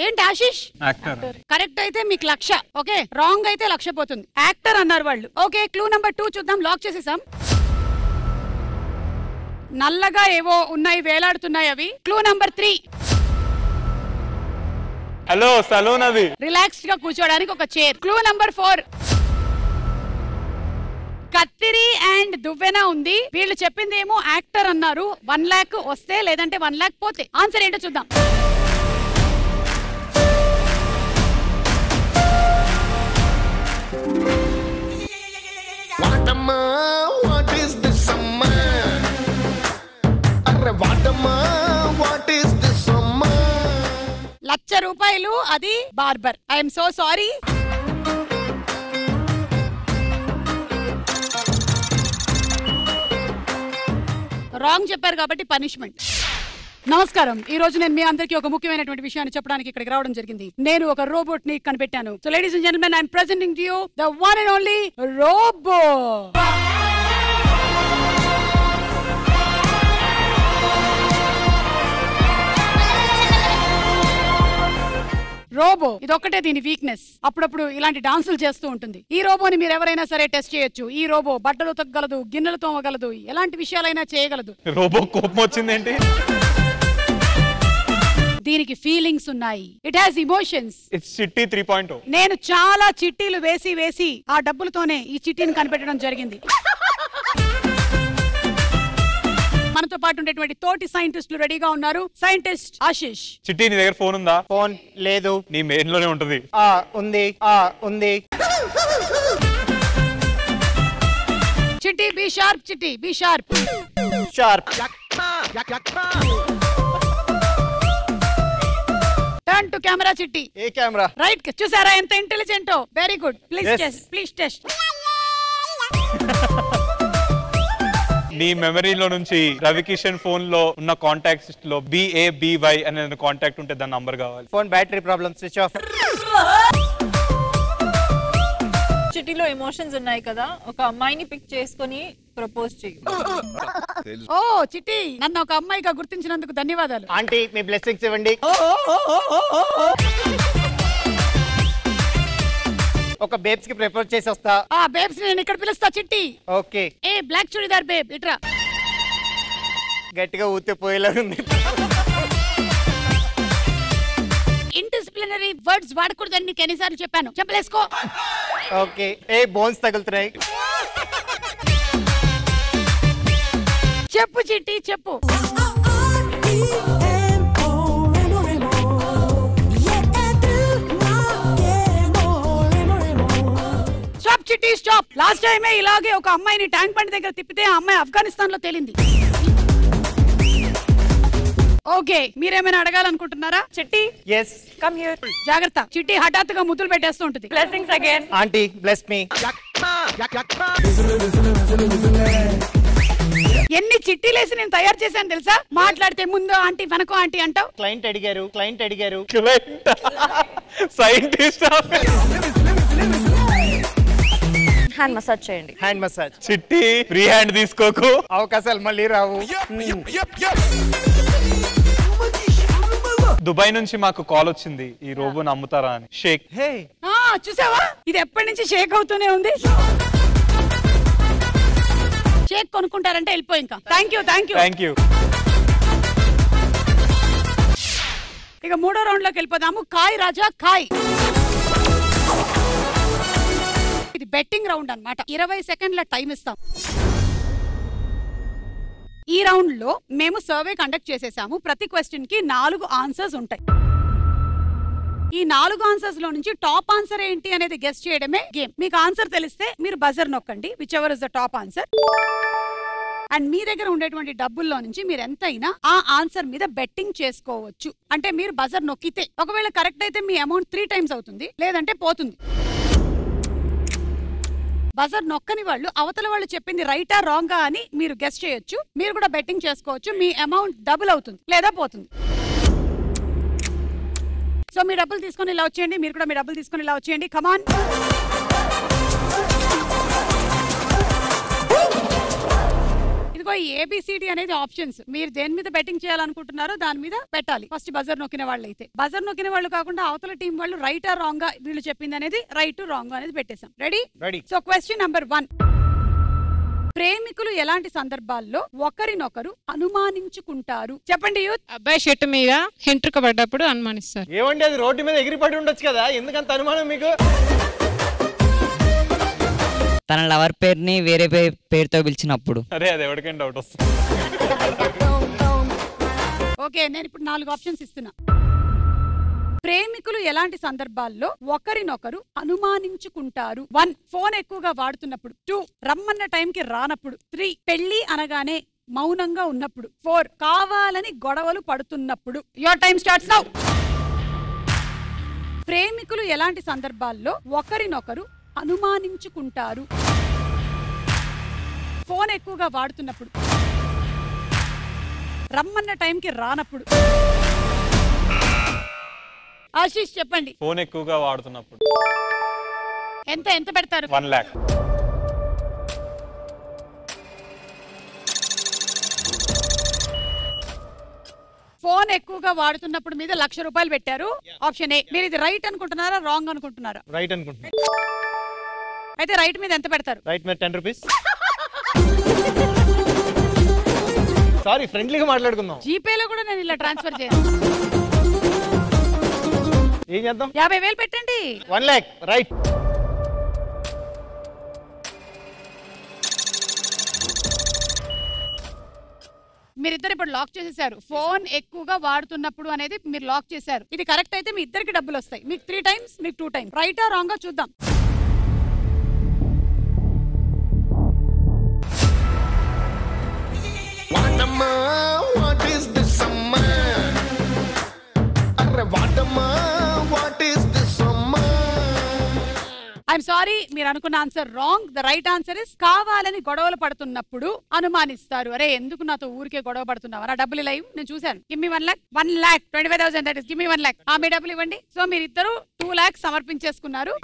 ఏంటి ఆశిష్? కరెక్ట్ అయితే మీకు 1,00,000. ఓకే, రాంగ్ అయితే 1,00,000 పోతుంది. యాక్టర్ అన్నారు వాళ్ళు. ఓకే, క్లూ నంబర్ 2 చూద్దాం. లాక్ చేసేసాం. నల్లగా ఏవో ఉన్నాయి, వేలాడుతున్నాయి అవి. Clue number 3. హలో, సలూన్ అది. రిలాక్స్డ్ గా కూర్చోడానికి ఒక చైర్. Clue number 4. కత్తిరి అండ్ దువ్వెన ఉంది. వీళ్ళు చెప్పింది ఏమో యాక్టర్ అన్నారు. 1 లాక్ వస్తే, లేదంటే 1 లాక్ పోతే. ఆన్సర్ ఏంటో చూద్దాం. ₹1,00,000 అది barber. I'm so sorry. Wrong చెప్పారు కాబట్టి పనిష్మెంట్. నమస్కారం. ఈ రోజు నేను మీ అందరికీ ఒక ముఖ్యమైనటువంటి విషయాన్ని చెప్పడానికి ఇక్కడికి రావడం జరిగింది. నేను ఒక రోబోట్ ని కనిపెట్టాను. So ladies and gentlemen, I'm presenting to you the one and only robo. Robo ఇదొక్కటే దీని వీక్నెస్. అప్పుడప్పుడు ఇలాంటి డాన్సులు చేస్తూ ఉంటుంది. ఈ రోబోని మీరు ఎవరైనా సరే టెస్ట్ చేయొచ్చు. ఈ రోబో బట్టలు తగ్గలదు, గిన్నెలు తోమగలదు, ఎలాంటి విషయాలైనా చేయగలదు. రోబో కోపం వచ్చిందేంటి? దీనికి ఫీలింగ్స్ ఉన్నాయి. It has emotions. ఇట్స్ చిట్టి 3.0. నేను చాలా చిట్టీలు వేసి ఆ డబ్బులతోనే ఈ చిట్టీని కనిపెట్టడం జరిగింది. మనతో పాటు ఉండేటువంటి తోటి సైంటిస్టులు రెడీగా ఉన్నారు. సైంటిస్ట్ ఆశిష్. చిట్టి, నీ దగ్గర ఫోన్ ఉందా? ఫోన్ లేదు. నీ మెయిన్ లోనే ఉంటది. ఉంది. Chitti be sharp. Chitti be sharp. Turn to camera Chitti. ఏ కెమెరా? రైట్. చూసారా ఎంత ఇంటెలిజెంటో? Very good. Please Yes. Test, please test. నీ మెమరీలో నుంచి రవికిషన్ ఫోన్ లో ఉన్న కాంటాక్ట్స్ లో BABY అనే కాంటాక్ట్ ఉంటే దాని నంబర్ కావాలి. Phone battery problem, switch off. చిట్టిలో ఎమోషన్స్ ఉన్నాయి కదా, ఒక అమ్మాయిని పిక్ చేసుకొని ప్రపోజ్ చేయి. ఓ చిట్టి, నన్ను ఒక అమ్మాయిగా గుర్తించినందుకు ధన్యవాదాలు. ఆంటీ మీ బ్లెస్సింగ్స్ ఇవ్వండి. ఒక బేబ్స్ కి ప్రపోజ్ చేసి వస్తా. ఆ బేబ్స్ నేను ఇక్కడ పిలుస్తా చిట్టి. ఓకే. ఏ బ్లాక్ చుడిదార్ బేబ్ ఇట్రా. గట్టిగా ఊతే పోయేలాగుంది. ఇండిసిప్లినరీ వర్డ్స్ వాడకూడదని నీకు ఎన్నిసార్లు చెప్పాను? చెప్పలేసుకో. ఓకే. ఏ బోన్స్ తగులుతున్నాయి. చెప్పు చిట్టి చెప్పు. స్టాప్ చిట్టి స్టాప్. లాస్ట్ టైమే ఇలాగే ఒక అమ్మాయిని ట్యాంక్ బండ్ దగ్గర తిప్పితే ఆ అమ్మాయి ఆఫ్ఘనిస్తాన్ లో తేలింది. ఓకే, మీరేమైనా అడగాలనుకుంటున్నారా? చిట్టి yes కమ్ హియర్. జాగ్రత్త, చిట్టి హఠాత్తుగా ముద్దులు పెట్టేస్తూ ఉంటుంది. Blessings again. Aunty bless me. ఎన్ని చిట్టీలేసి నేను తయారు చేశాను తెలుసా? మాట్లాడితే ముందు ఆంటీ వెనకో ఆంటీ అంటావు. క్లయింట్ అడిగారు, క్లయింట్ అడిగారు. సైంటిస్ట్ హ్యాండ్ మసాజ్ చేయండి. Hand massage. చిట్టి ఫ్రీ హ్యాండ్ తీసుకోకు, అవకాశాలు మళ్ళీ రావు. దుబాయ్ నుంచి మాకు కాల్ వచ్చింది, ఈ రోబోని అమ్ముతారా అని. షేక్. హే చూసావా, ఇది ఎప్పటి నుంచి షేక్ అవుతూనే ఉంది. షేక్ కొనుక్కుంటారంటే వెళ్ళిపోయి. ఇంకా thank you thank you thank you. ఇక మూడో రౌండ్ లోకి వెళ్ళిపోదాము. కాయ్ రాజా కాయ్. ఇది బెట్టింగ్ రౌండ్ అన్నమాట. 20 సెకండ్ల టైం ఇస్తాం. ఈ రౌండ్ లో మేము సర్వే కండక్ట్ చేసేసాము. ప్రతి క్వశ్చన్ కి 4 ఆన్సర్స్ ఉంటాయి. ఈ 4 ఆన్సర్స్ లో నుంచి టాప్ ఆన్సర్ ఏంటి అనేది గెస్ చేయడమే గేమ్. మీకు ఆన్సర్ తెలిస్తే మీరు బజర్ నొక్కండి, whichever is the top answer. And మీ దగ్గర ఉండేటువంటి డబ్బుల్లో నుంచి మీరు ఎంతైనా ఆ ఆన్సర్ మీద బెట్టింగ్ చేసుకోవచ్చు. అంటే మీరు బజర్ నొక్కితే ఒకవేళ కరెక్ట్ అయితే మీ అమౌంట్ 3 టైమ్స్ అవుతుంది, లేదంటే పోతుంది. బజర్ నొక్కని వాళ్ళు అవతల వాళ్ళు చెప్పింది రైటా రాంగా అని మీరు గెస్ చేయొచ్చు. మీరు కూడా బెట్టింగ్ చేసుకోవచ్చు. మీ అమౌంట్ డబుల్ అవుతుంది లేదా పోతుంది. సో మీ డబ్బులు తీసుకొని ఇలా వచ్చేయండి, మీరు కూడా మీ డబ్బులు తీసుకొని ఇలా వచ్చేయండి. కమాన్. ఇదిగో ఈ ABCD అనేది ఆప్షన్స్. మీరు దేని మీద బెట్టింగ్ చేయాలనుకుంటున్నారో దాని మీద పెట్టాలి. ఫస్ట్ బజర్ నొక్కిన వాళ్ళు అయితే. బజర్ నొక్కిన వాళ్ళు కాకుండా అవతల టీం వాళ్ళు రైటా రాంగా వీళ్ళు చెప్పింది అనేది రైట్ రాంగ్ అనేది పెట్టేశాం. Ready? Ready. So question number 1. ప్రేమికులు ఎలాంటి సందర్భాల్లో ఒకరినొకరు అనుమానించుకుంటారు? చెప్పండి యూత్. అబ్బాయి షర్ట్ మీద హెంట్రుక పడ్డప్పుడు అనుమానిస్తారు. ఏమండి అది రోడ్డు మీద ఎగిరిపడి ఉండొచ్చు కదా, ఎందుకంత అనుమానం మీకు? తన లవర్ పేరుని వేరే పేరుతో పిలిచినప్పుడు. అరే అది ఎవరికైనా డౌట్ వస్తుంది. ఓకే, నేను ఇప్పుడు 4 ఆప్షన్స్ ఇస్తున్నా. ప్రేమికులు ఎలాంటి సందర్భాల్లో ఒకరినొకరు అనుమానించుకుంటారు? 1. ఫోన్ ఎక్కువగా వాడుతున్నప్పుడు. 2. రమ్మన్న టైంకి రానప్పుడు. 3. పెళ్లి అనగానే మౌనంగా ఉన్నప్పుడు. 4. కావాలని గొడవలు పడుతున్నప్పుడు. Your time starts now. ప్రేమికులు ఎలాంటి సందర్భాల్లో ఒకరినొకరు అనుమానించుకుంటారు? ఫోన్ ఎక్కువగా వాడుతున్నప్పుడు, రమ్మన్న టైంకి రానప్పుడు. ఆశీష్ చెప్పండి. ఫోన్ ఎక్కువగా వాడుతున్నప్పుడు. ఎంత ఎంత పెడతారు? 1 lakh. ఫోన్ ఎక్కువగా వాడుతున్నప్పుడు మీద 1,00,000 రూపాయలు పెట్టారు. Option A. మీరు ఇది రైట్ అనుకుంటున్నారా రాంగ్ అనుకుంటున్నారా? రైట్ అనుకుంటున్నా. అయితే రైట్ మీద ఎంత పెడతారు? రైట్ మీద 10 రూపీస్. సారీ, ఫ్రెండ్లీగా మాట్లాడుకుందాం. జీపేలో కూడా నేను ఇలా ట్రాన్స్ఫర్ చేయను. ఏం చేద్దాం? 50,000 పెట్టండి. 1 lakh. రైట్. మీరిద్దరు ఇప్పుడు లాక్ చేసేసారు. ఫోన్ ఎక్కువగా వాడుతున్నప్పుడు అనేది మీరు లాక్ చేశారు. ఇది కరెక్ట్ అయితే మీ ఇద్దరికి డబ్బులు వస్తాయి. మీకు 3 టైమ్స్, మీకు 2 టైమ్స్. రైటా రాంగా చూద్దాం. What is this, I'm sorry, మీరు అనుకున్న answer wrong. The right answer is కావాలని గొడవలు పడుతున్నప్పుడు అనుమానిస్తారు. అరే ఎందుకు నాతో ఊరికే గొడవ పడుతున్నావు, నా డబ్బులు లైవ్ నేను చూశాను. Give me 1 lakh, 1,25,000, that is give me 1 lakh. మీ డబ్బులు ఇవ్వండి. సో మీరు ఇద్దరు 2 lakhs సమర్పించేసుకున్నారు.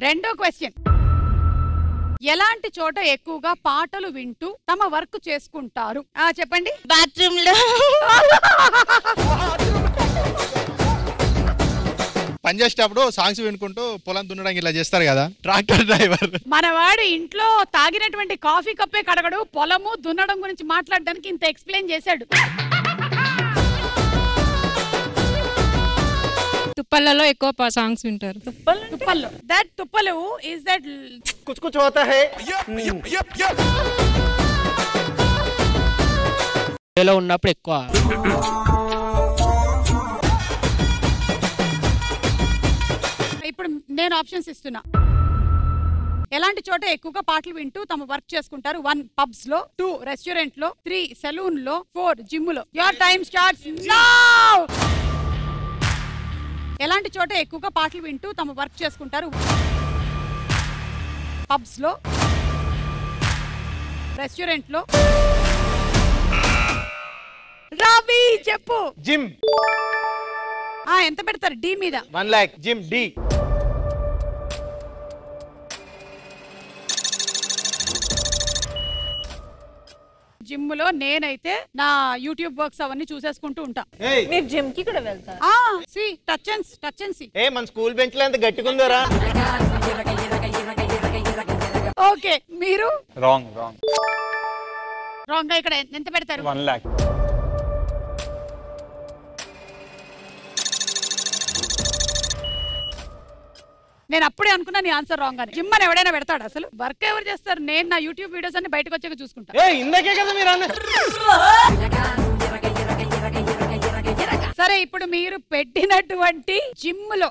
రెండో క్వశ్చన్, ఎలాంటి చోట ఎక్కువగా పాటలు వింటూ తమ వర్క్ చేసుకుంటారు? చెప్పండి. బాత్రూమ్ లో. పని చేసేటప్పుడు సాంగ్స్ వినుకుంటూ పొలం దున్నడానికి ఇలా చేస్తారు కదా ట్రాక్టర్ డ్రైవర్. మనవాడు ఇంట్లో తాగినటువంటి కాఫీ కప్పే కడగడు, పొలము దున్నడం గురించి మాట్లాడడానికి ఇంత ఎక్స్ప్లెయిన్ చేశాడు. తుప్పలలో ఎక్కువ సాంగ్స్ వింటారు. తుప్పల్లో that తుప్పలు is that Kuch Kuch హోతా high. లో ఉన్నప్పుడు ఎక్కువ. ఇప్పుడు నేను ఆప్షన్స్ ఇస్తున్నా. ఎలాంటి చోట ఎక్కువగా పాటలు వింటూ తమ వర్క్ చేసుకుంటారు? 1 పబ్స్ లో, 2 రెస్టారెంట్ లో, 3 సెలూన్ లో, 4 జిమ్ లో. Your time starts now. ఎలాంటి చోట ఎక్కువగా పాటలు వింటూ తమ వర్క్ చేసుకుంటారు? పబ్స్ లో, రెస్టారెంట్ లో. రవి చెప్పు. జిమ్. ఎంత పెడతారు డి మీద? 1 lakh. Gym D. జిమ్ లో నేనైతే నా యూట్యూబ్ వర్క్స్ అవన్నీ చూసేసుకుంటూ ఉంటా. మీరు జిమ్ కి కూడా వెళ్తారు? Touch and see. మన స్కూల్ బెంచ్ లో ఎంత గట్టిగుందోరా. ఓకే, మీరు రాంగ్ గా ఇక్కడ ఎంత పెడతారు? 1 lakh. నేను అప్పుడే అనుకున్నా నీ ఆన్సర్ రాంగ్ అని. జిమ్ అని ఎవడైనా పెడతాడు? అసలు వర్క్ ఎవరు చేస్తారు? నేను నా యూట్యూబ్ వీడియోస్ అన్ని బయటకు వచ్చాక చూసుకుంటా. ఇందాకే కదా మీరు సరే, ఇప్పుడు మీరు పెట్టినటువంటి జిమ్ లో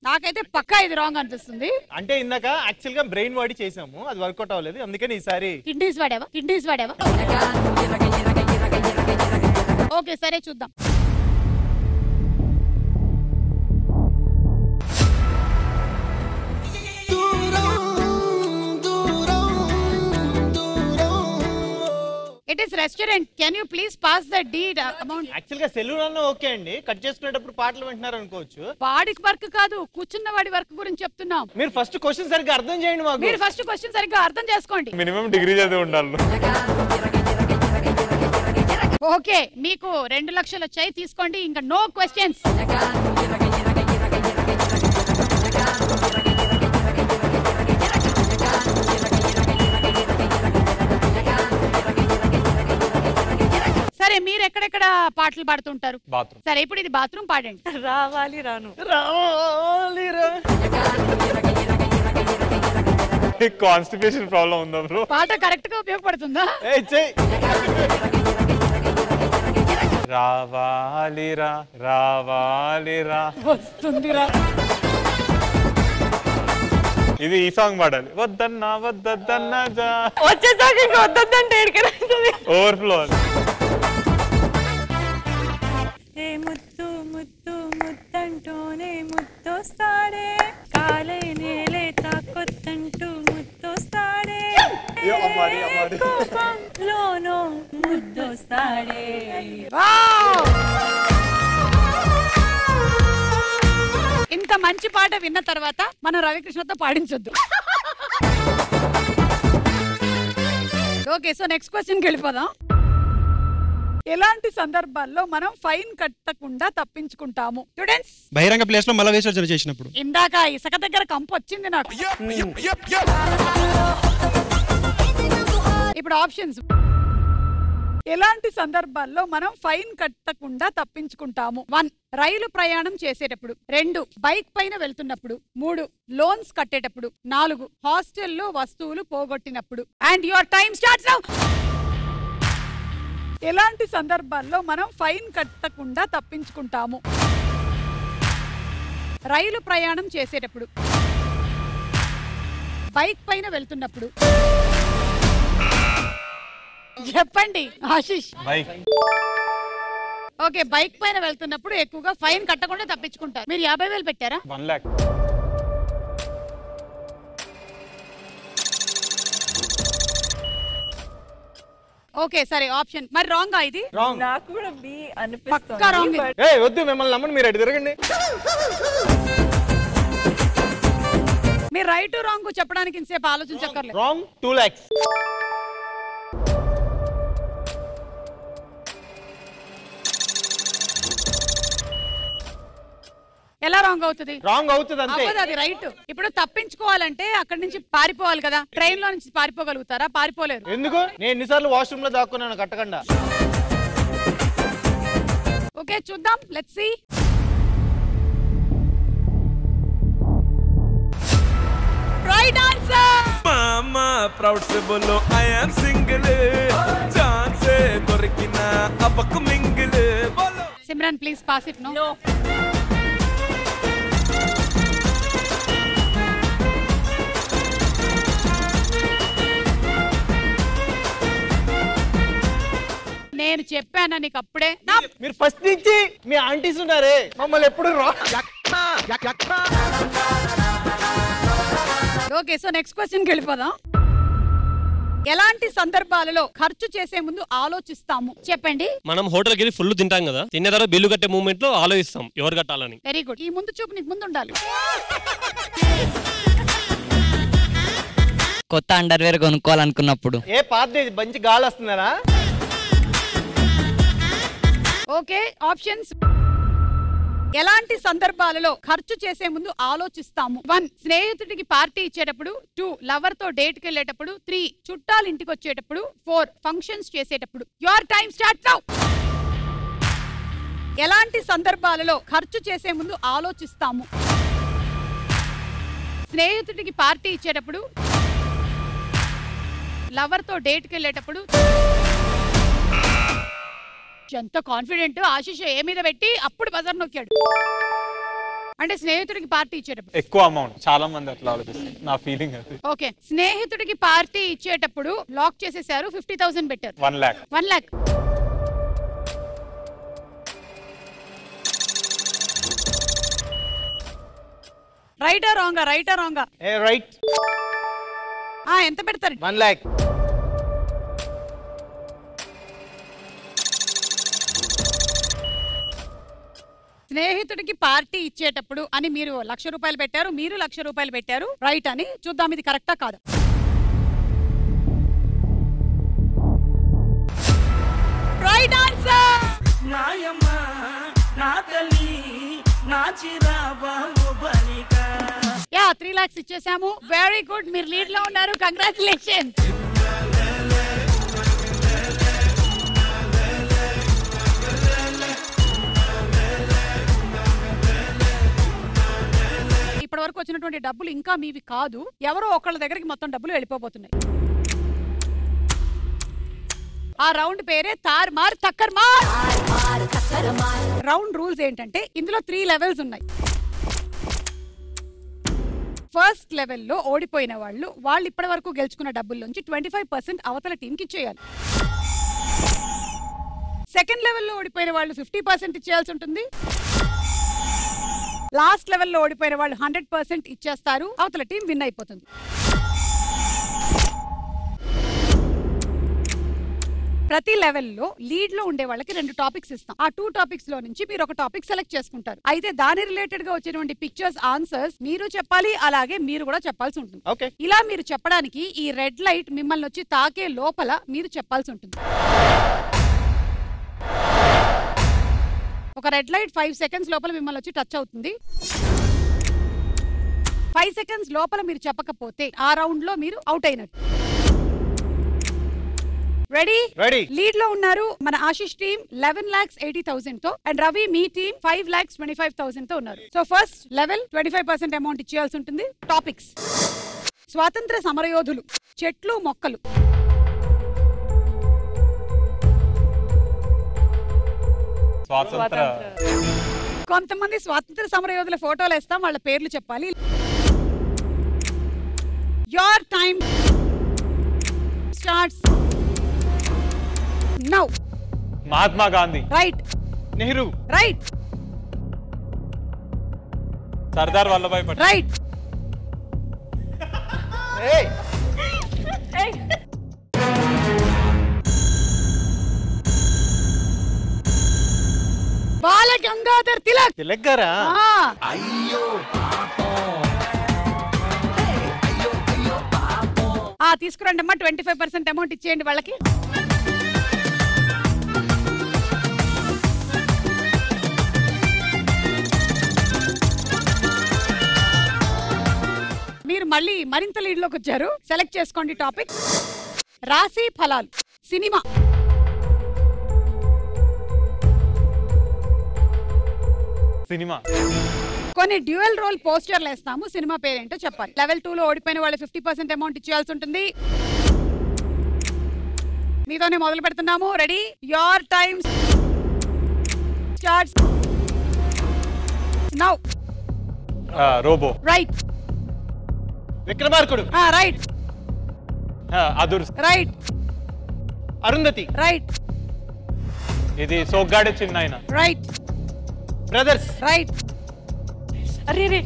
నాకైతే పక్కా ఇది రాంగ్ అనిపిస్తుంది. అంటే ఇందాక యాక్చువల్ గా బ్రెయిన్ వాడి చేసాము, అది వర్కౌట్ అవ్వలేదు, అందుకని ఈసారి కిడ్నీస్ వాడావా? ఓకే సరే చూద్దాం. It is restaurant. Can you please pass the deed amount? Actual గా సెలూన్ అన్న ఓకే అండి, కట్ చేసుకునేటప్పుడు పాటలు వింటున్నారు అనుకోవచ్చు. వాడికి వర్క్ కాదు, కూర్చున్న వాడి వర్క్ గురించి చెప్తున్నాం. మీరు ఫస్ట్ క్వశ్చన్ సరిగ్గా అర్థం చేయండి మాకు. మీరు ఫస్ట్ క్వశ్చన్ సరిగ్గా అర్థం చేసుకోండి. మినిమం డిగ్రీ చదివి ఉండాలి. ఓకే, మీకు 2 లక్షలు వచ్చాయి, తీసుకోండి. ఇంకా నో క్వశ్చన్స్. సరే, మీరు ఎక్కడెక్కడ పాటలు పాడుతుంటారు? బాత్రూమ్. సరే, ఇప్పుడు ఇది బాత్రూమ్ పాడండి. రావాలి రాను. కాన్స్టిపేషన్ ప్రాబ్లం ఉందా బ్రో? పాట కరెక్ట్ గా ఉపయోగపడుతుందా? రావాలిరా వస్తుందిరా. ఇది ఈ సాంగ్ పాడాలి. వద్దన్నా జా వచ్చేసాక ఇంకా వద్దంటే ఓవర్ఫ్లో. ఏ ముత్తు ముత్తు ముత్తంటూనే ముత్తొస్తాడే, కాలే నేలే తాకొత్తంటూ ముత్తొస్తాడే, కోపంలోనో ముద్దొస్తాడే. ఇంత మంచి పాట విన్న తర్వాత మనం రవికృష్ణతో పాడించొద్దు. ఓకే, సో నెక్స్ట్ క్వశ్చన్ కి వెళ్ళిపోదాం. ఎలాంటి సందర్భాల్లో మనం ఫైన్ కట్టకుండా తప్పించుకుంటాము? స్టూడెంట్స్, బహిరంగ ప్లేస్ లో మల విసర్జన చేసినప్పుడు. ఇందాక ఇసుక దగ్గర కంపు వచ్చింది నాకు. ఇప్పుడు ఆప్షన్స్. ఎలాంటి సందర్భాల్లో మనం ఫైన్ కట్టకుండా తప్పించుకుంటాము? 1 రైలు ప్రయాణం చేసేటప్పుడు, 2 బైక్ పైన వెళ్తున్నప్పుడు, 3 లోన్స్ కట్టేటప్పుడు, 4 హాస్టల్లో వస్తువులు పోగొట్టినప్పుడు. And your time starts now. ఎలాంటి సందర్భాల్లో మనం ఫైన్ కట్టకుండా తప్పించుకుంటాము? రైలు ప్రయాణం చేసేటప్పుడు, బైక్ పైన వెళ్తున్నప్పుడు చెప్పండి ఆశిష్. బైక్. ఓకే, బైక్ పైన వెళ్తున్నప్పుడు ఎక్కువగా ఫైన్ కట్టకుండా తప్పించుకుంటారు. మీరు 50,000 పెట్టారా? 1 lakh. ఓకే సరే, ఆప్షన్ మరి రాంగ్ ఇది. రాంగ్. నాకు కూడా బి పక్కా రాంగ్. అనిపిస్తుంది. ఏ వద్దు, మిమ్మల్ని నమ్మని మీరు అటు తిరగండి. మీరు రైట్ రాంగ్ చెప్పడానికి ఇంతసేపు ఆలోచించక్కర్లేదు. రాంగ్. 2 lakhs. ఎలా రాంగ్ అవుతుంది? రాంగ్ అవుతుంది అంతే. అవ్వదు, అది రైట్. ఇప్పుడు తప్పించుకోవాలంటే అక్కడి నుంచి పారిపోవాలి కదా. ట్రైన్ లో నుంచి పారిపోగలుగుతారా? పారిపోలేరు. ఎందుకు? నేను ఎన్నిసార్లు వాష్రూమ్ లో దాక్కున్నాను కట్టకుండా. ఓకే చూద్దాం, లెట్స్ సీ. Right answer. మామా ప్రౌడ్ సే బోలో ఐ యామ్ సింగిల్, ఛాన్స్ దొరికిన అబక్ mingle. Simran please pass it. No. నేను చెప్పాను నీకు అప్పుడే. మీరు ఫస్ట్ నుంచి మీ ఆంటీస్ ఉన్నారే, మమ్మల్ని ఎప్పుడు ఓకే, సో నెక్స్ట్ క్వశ్చన్కి వెళ్ళిపోదాం. ఎలాంటి సందర్భాలలో ఖర్చు చేసే ముందు ఆలోచిస్తాము? చెప్పండి. మనం హోటల్కి వెళ్ళి ఫుల్ తింటాం కదా, తిన్న తర్వాత బిల్లు కట్టే మూమెంట్ లో ఆలోచిస్తాం ఎవరు కట్టాలని. Very good. ఈ ముందు చూపు నీకు ముందు ఉండాలి. కొత్త అండర్వేర్ కొనుక్కోవాలనుకున్నప్పుడు. ఏ పాత మంచి గాలి వస్తుందనా? Okay, options. ఎలాంటి సందర్భాలలో ఖర్చు చేసే ముందు ఆలోచిస్తాము? 1 స్నేహితుడికి పార్టీ ఇచ్చేటప్పుడు, 2 లవర్ తో డేట్ కి వెళ్ళేటప్పుడు, 3 చుట్టాలు ఇంటికి వచ్చేటప్పుడు, 4 ఫంక్షన్స్ చేసేటప్పుడు. Your time start now. ఎలాంటి సందర్భాలలో ఖర్చు చేసే ముందు ఆలోచిస్తాము? స్నేహితుడికి పార్టీ ఇచ్చేటప్పుడు, లవర్ తో డేట్ కి వెళ్ళేటప్పుడు. ఎంత కాన్ఫిడెంట్ ఆశిష్ ఏ మీద పెట్టి అప్పుడు బజర్ నొక్కాడు. అంటే స్నేహితుడికి పార్టీ ఇచ్చేటప్పుడు ఎక్కువ అమౌంట్. చాలా మంది అట్లా ఆలోచిస్తారు, నా ఫీలింగ్ అది. ఓకే, స్నేహితుడికి పార్టీ ఇచ్చేటప్పుడు లాక్ చేసేసారు, 50,000 పెట్టారు. 1 lakh. 1 lakh. రైటా రాంగా? రైటా రాంగా? రైట్. ఎంత పెడతారు? 1 lakh. స్నేహితుడికి పార్టీ ఇచ్చేటప్పుడు అని మీరు 1,00,000 రూపాయలు పెట్టారు, మీరు 1,00,000 రూపాయలు పెట్టారు. రైట్ అని చూద్దాం, ఇది కరెక్టా కాదా? Right answer. యా 3 lakhs ఇచ్చేసాము. వెరీ గుడ్, మీరు లీడ్ లో ఉన్నారు. కంగ్రాచులేషన్స్. ఇప్పటి వరకు వచ్చినటువంటి డబ్బులు ఇంకా మీవి కాదు, ఎవరో ఒకళ్ళ దగ్గరికి మొత్తం డబ్బులు వెళ్ళిపోతున్నాయి. ఆ రౌండ్ పేరే తార్మార్ తక్కర్మార్. రౌండ్ రూల్స్ ఏంటంటే ఇందులో 3 లెవెల్స్ ఉన్నాయి. ఫస్ట్ లెవెల్లో ఓడిపోయిన వాళ్ళు ఇప్పటి వరకు గెలుచుకున్న డబ్బుల్లోంచి 25% అవతల టీంకి ఇచ్చేయాలి. సెకండ్ లెవెల్లో ఓడిపోయిన వాళ్ళు 50% ఇచ్చేయాల్సి ఉంటుంది. లాస్ట్ లెవెల్లో ఓడిపోయిన వాళ్ళు 100% ఇచ్చేస్తారు, అవతల టీం విన్ అయిపోతుంది. ప్రతి లెవెల్లో లీడ్ లో ఉండే వాళ్ళకి 2 టాపిక్స్ ఇస్తాం. ఆ 2 టాపిక్స్ లో నుంచి మీరు ఒక టాపిక్ సెలెక్ట్ చేసుకుంటారు. అయితే దాని రిలేటెడ్ గా వచ్చినటువంటి పిక్చర్స్, ఆన్సర్స్ మీరు చెప్పాలి, అలాగే మీరు కూడా చెప్పాల్సి ఉంటుంది. ఇలా మీరు చెప్పడానికి ఈ రెడ్ లైట్ మిమ్మల్ని వచ్చి తాకే లోపల మీరు చెప్పాల్సి ఉంటుంది. ఒక రెడ్ లైట్ 5 సెకండ్స్ లోపల మిమ్మల్ని వచ్చి టచ్ అవుతుంది. 5 సెకండ్స్ లోపల మీరు చెప్పకపోతే ఆ రౌండ్ లో మీరు అవుట్ అయినట్టు. రెడీ? లీడ్ లో ఉన్నారు మన ఆశిష్ టీమ్ 11,80,000 తో, అండ్ రవి మీ టీమ్ 5,25,000 తో ఉన్నారు. సో ఫస్ట్ లెవెల్ 25% అమౌంట్ ఇచ్చేయాల్సి ఉంటుంది. టాపిక్స్: స్వాతంత్ర సమరయోధులు, చెట్లు మొక్కలు. కొంతమంది స్వాతంత్ర సమరయోధుల ఫోటోలు వేస్తాం, వాళ్ళ పేర్లు చెప్పాలి. your time starts now. Mahatma Gandhi. Right. Nehru. Right. Sardar Vallabhbhai Patel. Right. Hey. బాల గంగాధర్ తిలక్. తిలక్ గారా? అయ్యో తీసుకురండి అమ్మా 25% అమౌంట్ ఇచ్చేయండి వాళ్ళకి. మీరు మళ్ళీ మరింత లీడ్ లోకి వచ్చారు. సెలెక్ట్ చేసుకోండి టాపిక్. రాశి ఫలాలు సినిమా. సినిమా. కొన్ని డ్యూయల్ రోల్ పోస్టర్లు వేస్తాము. సినిమా పేరేంటో చెప్పాలి. లెవెల్ 2 లో ఓడిపోయిన వాళ్ళు 50% అమౌంట్ ఇచ్చేయాల్సి ఉంటుంది. మీతోనే మొదలు పెడుతున్నాము. Ready? Your time starts now. Robo. Right. Vikramarkudu. Right. Adhurs. Right. Arundhati. Right. ఇది Soggade Chinnayana. Right. Brothers. Right. అరే రే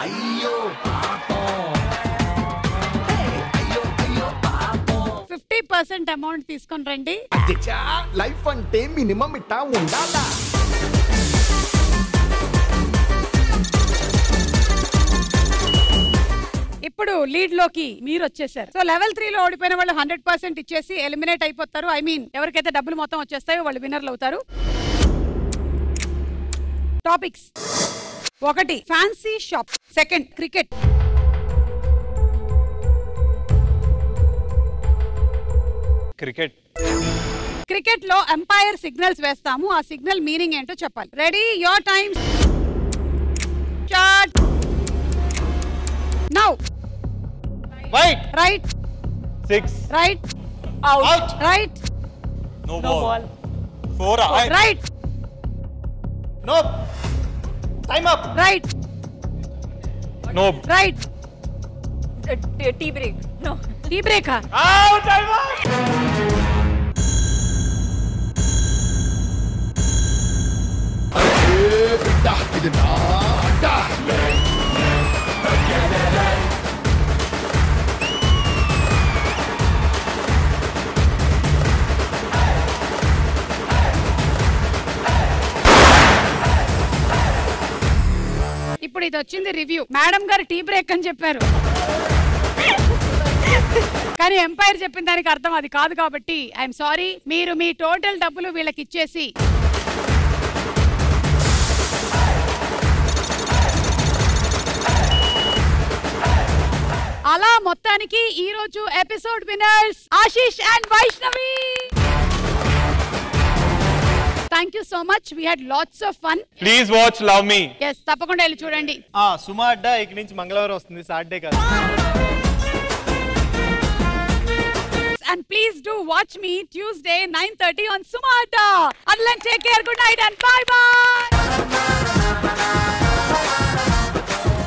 అయ్యో 50% అమౌంట్ తీసుకొని రండి. లైఫ్ అంటే మినిమం ఇట్టా ఉండాలా. ఇప్పుడు లీడ్ లోకి మీరు వచ్చేసారు. సో లెవెల్ 3 లో ఓడిపోయిన వాళ్ళు 100% ఇచ్చేసి ఎలిమినేట్ అయిపోతారు. ఐ మీన్ ఎవరికైతే డబ్బులు మొత్తం వచ్చేస్తాయో వాళ్ళు విన్నర్లు అవుతారు. Topics: 1 fancy shop, 2 cricket, cricket. Cricket లో ఎంపైర్ సిగ్నల్స్ వేస్తాము. ఆ సిగ్నల్ మీనింగ్ ఏంటో చెప్పాలి. Ready? Your time start now. Wide. Right. 6. Right. Out. Right. No ball. 4. Right. No. Time up. Right. No. Right. Tea break. No. Tea break. Out. Time up. ఇది నా ఇప్పుడు ఇది వచ్చింది రివ్యూ. మేడం గారు టీ బ్రేక్ అని చెప్పారు, కానీ ఎంపైర్ చెప్పిన దానికి అర్థం అది కాదు. కాబట్టి ఐఎమ్ సారీ. మీరు మీ టోటల్ డబ్బులు వీళ్ళకి ఇచ్చేసి అలా మొత్తానికి ఈ రోజు episode winners Ashish and Vaishnavi. Thank you so much. We had lots of fun. Please watch love me. yes తప్పకుండా వెళ్ళి చూడండి. సుమా అడ్డా ఇక నుంచి మంగళవారం వస్తుంది, సాటర్డే కాదు. And please do watch me Tuesday 9:30 on Suma Adda. Until then, take care, good night and bye bye.